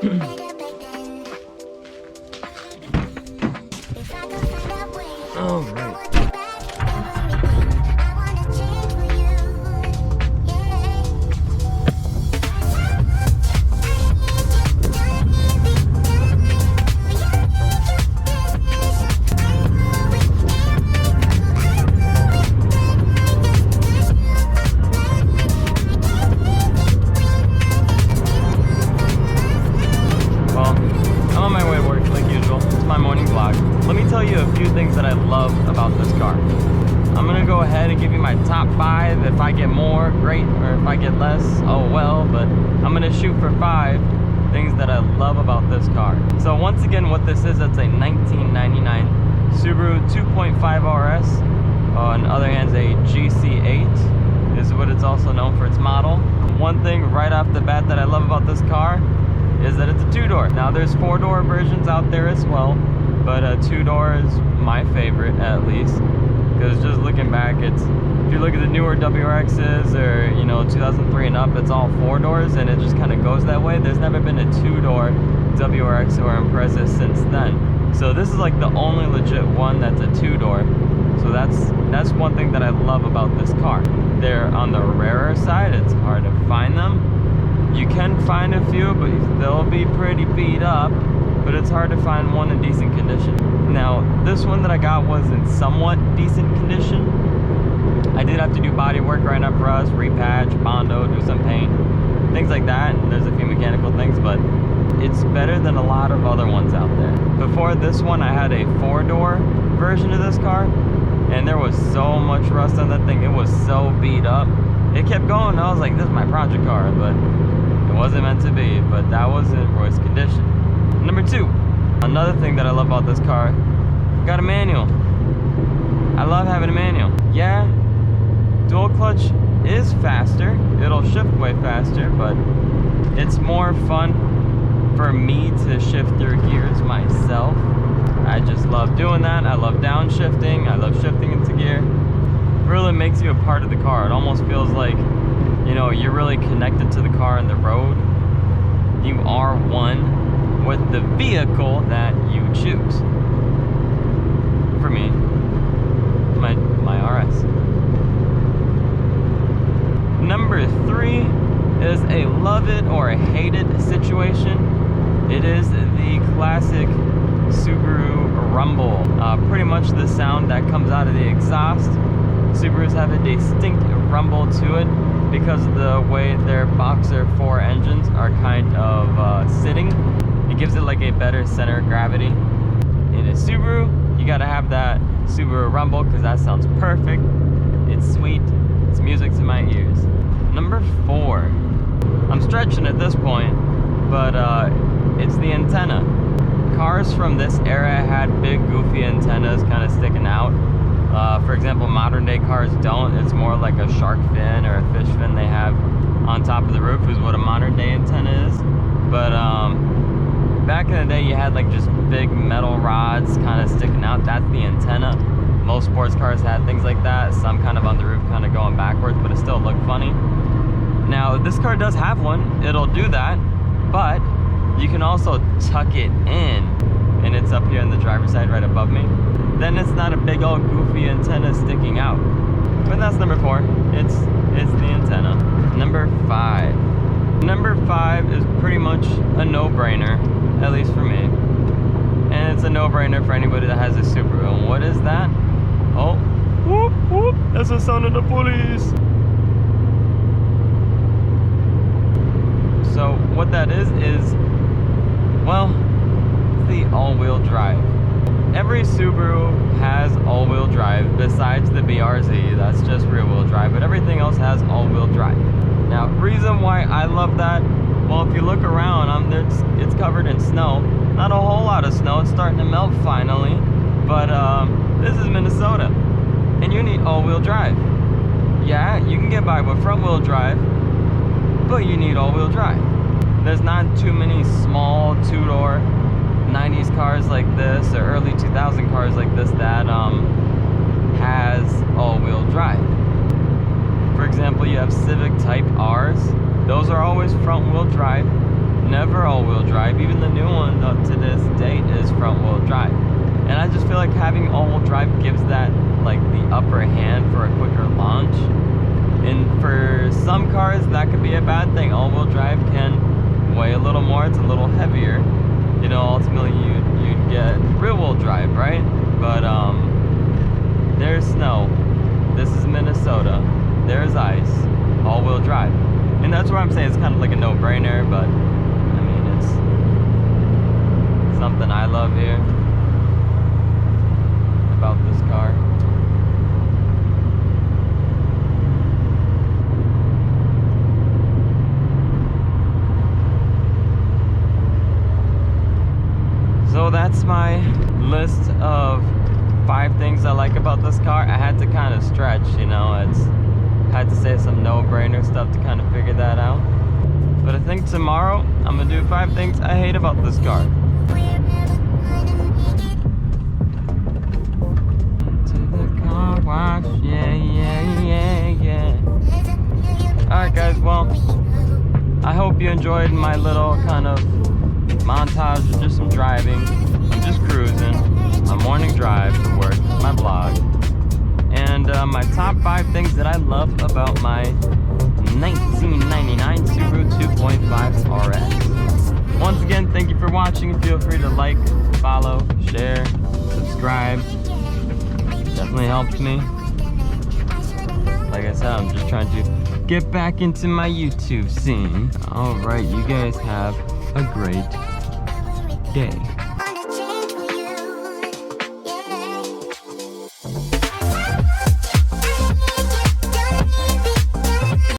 All right. Things that I love about this car. I'm gonna go ahead and give you my top 5. If I get more, great, or if I get less, oh well, but I'm gonna shoot for 5 things that I love about this car. So once again, what this is, it's a 1999 Subaru 2.5 RS. On the other hand, a GC8 is what it's also known for its model. One thing right off the bat that I love about this car is that it's a 2-door. Now there's 4-door versions out there as well, but a 2-door is my favorite, at least, because just looking back, it's, if you look at the newer WRXs or, you know, 2003 and up, it's all 4 doors, and it just kind of goes that way. There's never been a 2-door WRX or Impreza since then. So this is like the only legit one that's a 2-door. So that's one thing that I love about this car. They're on the rarer side. It's hard to find them. You can find a few, but they'll be pretty beat up. But it's hard to find one in decent condition. Now, this one that I got was in somewhat decent condition. I did have to do body work right up for us, repatch, bondo, do some paint, things like that. There's a few mechanical things, but it's better than a lot of other ones out there. Before this one, I had a 4-door version of this car, and there was so much rust on that thing. It was so beat up. It kept going. I was like, this is my project car, but it wasn't meant to be. But that was in worse condition. Number 2, another thing that I love about this car, got a manual. I love having a manual. Yeah, dual clutch is faster. It'll shift way faster, but it's more fun for me to shift through gears myself. I just love doing that. I love downshifting. I love shifting into gear. It really makes you a part of the car. It almost feels like, you know, you're really connected to the car and the road. You are one with the vehicle that you choose. For me, my RS. Number 3 is a love it or hate it situation. It is the classic Subaru rumble. Pretty much the sound that comes out of the exhaust. Subarus have a distinct rumble to it because of the way their boxer 4 engines are kind of sitting. It gives it like a better center of gravity. In a Subaru, you gotta have that Subaru rumble because that sounds perfect. It's sweet. It's music to my ears. Number 4. I'm stretching at this point, but it's the antenna. Cars from this era had big goofy antennas kind of sticking out. For example, modern day cars don't. It's more like a shark fin or a fish fin they have on top of the roof is what a modern day antenna is. But back in the day, you had like just big metal rods kind of sticking out. That's the antenna. Most sports cars had things like that. Some kind of on the roof kind of going backwards, but it still looked funny. Now, this car does have one. It'll do that, but you can also tuck it in, and it's up here on the driver's side right above me. Then it's not a big old goofy antenna sticking out. But that's number 4. It's the antenna. Number 5. Number 5 is pretty much a no-brainer, at least for me. And it's a no-brainer for anybody that has a Subaru. And what is that? Oh, whoop, whoop, that's the sound of the police. So what that is, well, it's the all-wheel drive. Every Subaru has all-wheel drive besides the BRZ. That's just rear-wheel drive, but everything else has all-wheel drive. Now, reason why I love that, well, if you look around, it's covered in snow. Not a whole lot of snow. It's starting to melt finally, but this is Minnesota, and you need all-wheel drive. Yeah, you can get by with front-wheel drive, but you need all-wheel drive. There's not too many small 2-door 90s cars like this or early 2000 cars like this that has all-wheel drive. For example, you have Civic Type R's. Those are always front-wheel drive. never all-wheel drive. Even the new one up to this date is front-wheel drive. And I just feel like having all-wheel drive gives that like the upper hand for a quicker launch. And for some cars, that could be a bad thing. All-wheel drive can weigh a little more, it's a little heavier. You know, ultimately you'd get rear-wheel drive, right? But there's snow. This is Minnesota. There's ice. All-wheel drive. And that's where I'm saying it's kind of like a no-brainer, but I mean, it's something I love here about this car. So that's my list of 5 things I like about this car. I had to kind of stretch, you know, had to say some no-brainer stuff to kind of figure that out. But I think tomorrow I'm gonna do 5 things I hate about this car. To the car wash, yeah. Alright guys, well, I hope you enjoyed my little kind of montage of just some driving. I'm just cruising, my morning drive to work, my vlog, and my top 5 things that I love about my 1999 Subaru 2.5 RS. Once again, thank you for watching. Feel free to like, follow, share, subscribe. Definitely helps me. Like I said, I'm just trying to get back into my YouTube scene. Alright, you guys have a great day.